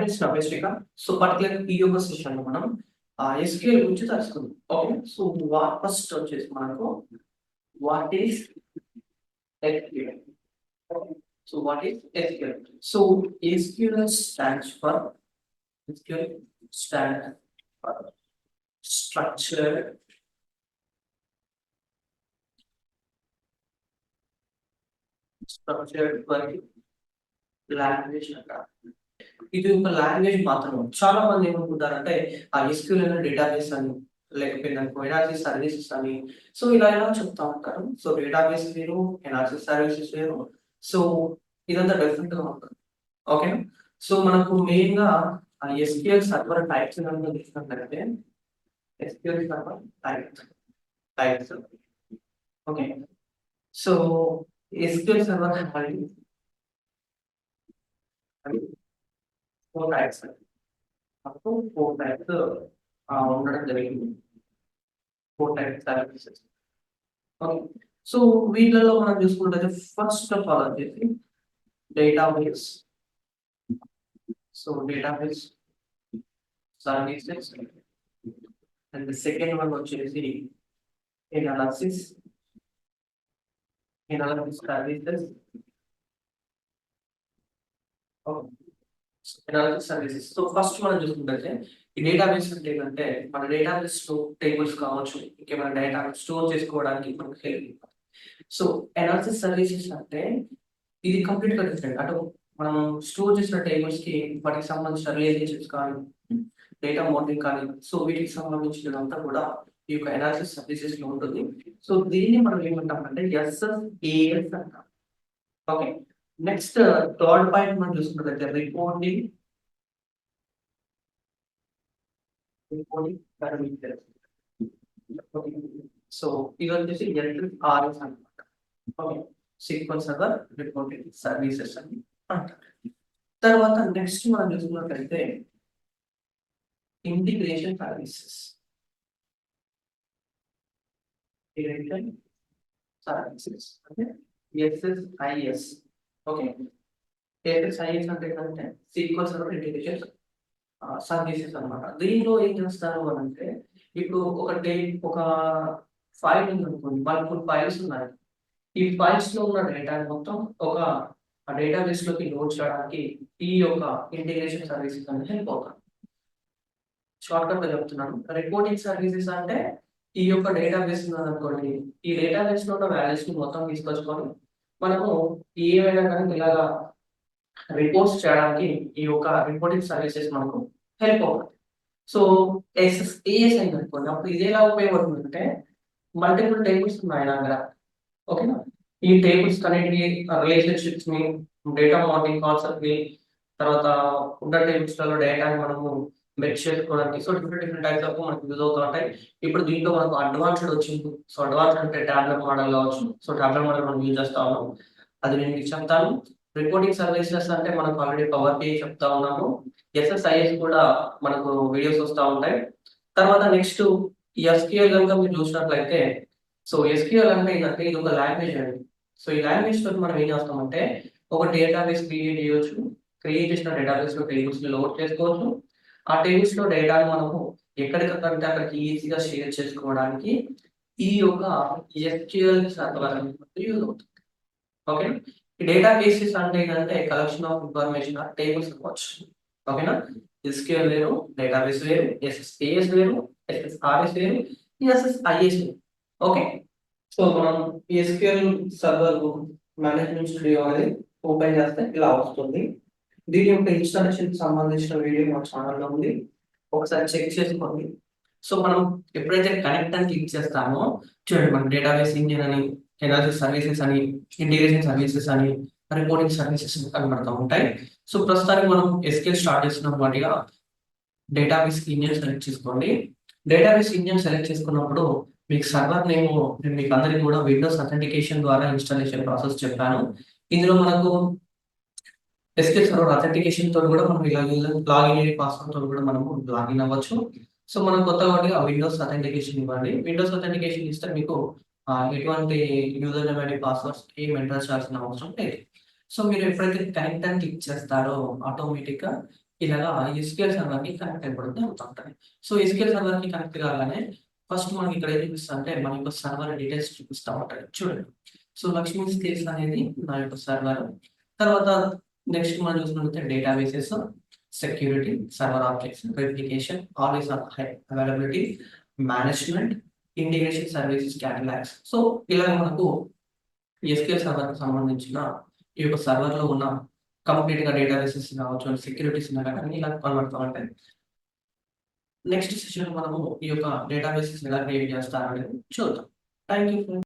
Friends నా పేరు Srikanth. So particular ఈ యొక్క సెషన్లో మనం ఎస్క్యూఎల్ గురించి తెలుసుకుందాం. ఓకే, సో ఫస్ట్ వచ్చేసి మనకు what is SQL. So what is SQL? So SQL stands for structured query language అంటారు. ఇది ఒక లాంగ్వేజ్ మాత్రమే. చాలా మంది ఏమనుకుంటారంటే ఆ ఎస్క్యూఎల్ అనే డేటాబేస్ అని, లేకపోతే ఎనాలిసిస్ సర్వీసెస్ అని, సో ఇలా చెప్తా ఉంటారు. సో డేటాబేస్ వేరు, ఎనాలిసిస్ సర్వీసెస్ వేరు. సో ఇదంతా డిఫరెంట్ గా ఉంటుంది. ఓకేనా? సో మనకు మెయిన్ గా ఆ ఎస్క్యూఎల్ సర్వర్ టైప్స్ కనుక చూసినట్లయితే SQL server types. Okay, so SQL server four types ఉండడం జరిగింది. 4 టైప్స్ సర్వీసెస్. ఓకే, సో వీళ్ళలో మనం చూసుకుంటే ఫస్ట్ ఆఫ్ ఆల్ వచ్చేసి database. So database services. And second one వచ్చేసి analysis services. Analysis services. So first మనం చూసుకుంటే ఈ డేటాబేస్ అంటే ఏంటంటే మన డేటాబేస్ లో టేబుల్స్ కావచ్చు, ఇంకేమైనా డేటా స్టోర్ చేసుకోవడానికి మనకు హెల్ప్. సో ఎనాలిసిస్ సర్వీసెస్ అంటే ఇది కంప్లీట్ గా డిఫరెంట్. అటు మనం స్టోర్ చేసిన టేబుల్స్ కి వాటికి సంబంధించిన రిలేషన్షిప్స్ కానీ, డేటా మోడలింగ్ కానీ, సో వీటికి సంబంధించినంతా కూడా ఈ యొక్క ఎనాలిసిస్ సర్వీసెస్ లో ఉంటుంది. సో దీన్ని మనం ఏమంటాం అంటే SSAS అంటాం. ఓకే, నెక్స్ట్ థర్డ్ పాయింట్ మనం చూసుకున్నట్లయితే రిపోర్టింగ్ పారామీటర్స్. సో ఇది వచ్చేసి SSRS అన్నమాట. Okay, sequence server reporting services అని అంటారు. తర్వాత నెక్స్ట్ మనం చూసుకున్నట్లయితే ఇంటిగ్రేషన్ సర్వీసెస్. అంటే SSIS. ఓకే, SSIS అంటే ఏంటంటే సీక్వెన్స్ సర్వర్ ఇంటిగ్రేషన్ సర్వీసెస్ అన్నమాట. దీనిలో ఏం చేస్తారు అని అంటే ఇప్పుడు ఒక ఫైల్ ఉంది అనుకోండి, మల్టిపుల్ ఫైల్స్ ఉన్నాయి. ఈ ఫైల్స్ లో ఉన్న డేటా మొత్తం ఒక డేటాబేస్ లోకి లోడ్ చేయడానికి ఈ యొక్క ఇంటిగ్రేషన్ సర్వీసెస్ అనేది హెల్ప్ అవుతాయి. షార్ట్ కట్ గా చెప్తున్నాను. రిపోర్టింగ్ సర్వీసెస్ అంటే ఈ యొక్క డేటాబేస్ ఉన్నదనుకోండి, ఈ డేటాబేస్ లో ఉన్న వాల్యూస్ ని మొత్తం తీసుకొచ్చుకొని మనము ఏమైనా కానీ ఇలాగా రిపోర్ట్స్ చేయడానికి ఈ యొక్క రిపోర్టింగ్ సర్వీసెస్ మనకు హెల్ప్ అవుతుంది. సో SSAS అయింది అనుకోండి, అప్పుడు ఇది ఎలా ఉపయోగపడుతుందంటే మల్టిపుల్ టేబుల్స్ ఉన్నాయి నా దగ్గర. ఓకేనా, ఈ టేబుల్స్ కనెక్ట్ రిలేషన్షిప్స్ ని, డేటా మోడలింగ్ కాన్సెప్ట్ ని, తర్వాత ఉన్న టేబుల్స్ లలో డేటాని మనము మెచ్ చేసుకోవడానికి, సో డిఫరెంట్ టైప్స్ ఆఫ్ మనకు యూజ్ అవుతూ ఉంటాయి. ఇప్పుడు దీంట్లో మనకు అడ్వాన్స్డ్ వచ్చింది. సో అడ్వాన్స్డ్ అంటే టాబ్లెట్ మోడల్ కావచ్చు. సో టాబ్లెట్ మోడల్ మనం యూజ్ చేస్తా ఉన్నాం, అది నేను మీకు చెప్తాను. రిపోర్టింగ్ సర్వీసెస్ అంటే మనకు ఆల్రెడీ పవర్ BI చెప్తా ఉన్నాము. SSIS కూడా మనకు వీడియోస్ వస్తూ ఉంటాయి. తర్వాత నెక్స్ట్ SQL కనుక మీరు చూసినట్లయితే, సో SQL అంటే ఏంటంటే ఇది ఒక లాంగ్వేజ్ అండి. సో ఈ లాంగ్వేజ్ తోటి మనం ఏం చేస్తామంటే ఒక డేటాబేస్ క్రియేట్ చేయవచ్చు. క్రియేట్ చేసిన డేటాబేస్ లో టేబుల్స్ ని లోడ్ చేసుకోవచ్చు. ఆ టేబుల్స్ లో డేటాను మనము ఎక్కడికంటే అక్కడికి ఈజీగా షేర్ చేసుకోవడానికి ఈ యొక్క SQL సర్వర్ అనేది యూజ్ అవుతుంది. ఓకే, ఈ డేటాబేసెస్ అంటే ఏంటంటే కలెక్షన్ ఆఫ్ ఇన్ఫర్మేషన్ టేబుల్స్ అవ్వచ్చు. ఓకేనా, SQL వేరు, డేటాబేస్ వేరు, SSAS వేరు, SSRS వేరు, SSIS వేరు. ఓకే, సో మనం SQL సర్వర్ మేనేజ్మెంట్ స్టూడియో అనేది ఓపెన్ చేస్తే ఇలా వస్తుంది. దీని యొక్క ఇన్స్టాలేషన్ సంబంధించిన వీడియో మా ఛానల్లో ఉంది, ఒకసారి చెక్ చేసుకోండి. సో మనం ఎప్పుడైతే కనెక్ట్ అని క్లిక్ చేస్తామో చూడండి, మన డేటాబేస్ ఇంజిన్ అని, ఎనాలిసిస్ సర్వీసెస్ అని, ఇంటిగ్రేషన్ సర్వీసెస్ అని, రిపోర్టింగ్ సర్వీసెస్ కనబడుతూ ఉంటాయి. సో ప్రస్తుతానికి మనం SQL స్టార్ట్ చేస్తున్నాం. వాటిగా డేటాబేస్ ఇంజిన్ సెలెక్ట్ చేసుకోండి. డేటాబేస్ ఇంజిన్ సెలెక్ట్ చేసుకున్నప్పుడు మీకు సర్వర్ నేమ్ నేను మీకు అందరికీ కూడా విండోస్ అథెంటికేషన్ ద్వారా ఇన్స్టాలేషన్ ప్రాసెస్ చెప్పాను. ఇందులో మనకు SQL సర్వర్ అథెంటికేషన్ తోటి కూడా మనం లాగిన్ అయ్యే పాస్వర్డ్ తోటి కూడా మనము లాగిన్ అవ్వచ్చు. సో మనం కొత్తగా విండోస్ అథెంటికేషన్ ఇవ్వండి. విండోస్ అథెంటికేషన్ ఇస్తే మీకు ఎటువంటి యూజర్ నేమ్ అండ్ పాస్వర్డ్స్ ఏం ఎంటర్ చేయాల్సిన అవసరం లేదు. సో మీరు ఎప్పుడైతే కనెక్ట్ అని క్లిక్ చేస్తారో ఆటోమేటిక్ గా ఇలాగా ఎస్క్యూఎల్ సర్వర్ కి కనెక్ట్ అయిపోవడం జరుగుతూ ఉంటుంది. సో ఎస్క్యూఎల్ సర్వర్ కి కనెక్ట్ కాగానే ఫస్ట్ మనకి ఇక్కడ ఏం చూపిస్తా అంటే మన యొక్క సర్వర్ డీటెయిల్స్ చూపిస్తా ఉంటాయి చూడండి. సో లక్ష్మీ స్కిల్స్ అనేది నా యొక్క సర్వర్. తర్వాత నెక్స్ట్ మనం చూసుకుంటే databases, security, server objects, verification, always on high availability, management, integration services, catalogues. So ఇలా మనకు ఎస్క్యూఎల్ సర్వర్ కి సంబంధించిన ఈ యొక్క సర్వర్ లో ఉన్న కంప్లీట్ గా డేటాబేసెస్ కావచ్చు, సెక్యూరిటీస్ కానీ ఇలా కనబడుతూ ఉంటాయి. నెక్స్ట్ సెషన్ మనము ఈ యొక్క డేటాబేసెస్ ఎలా క్రియేట్ చేస్తారనేది చూద్దాం. Thank you.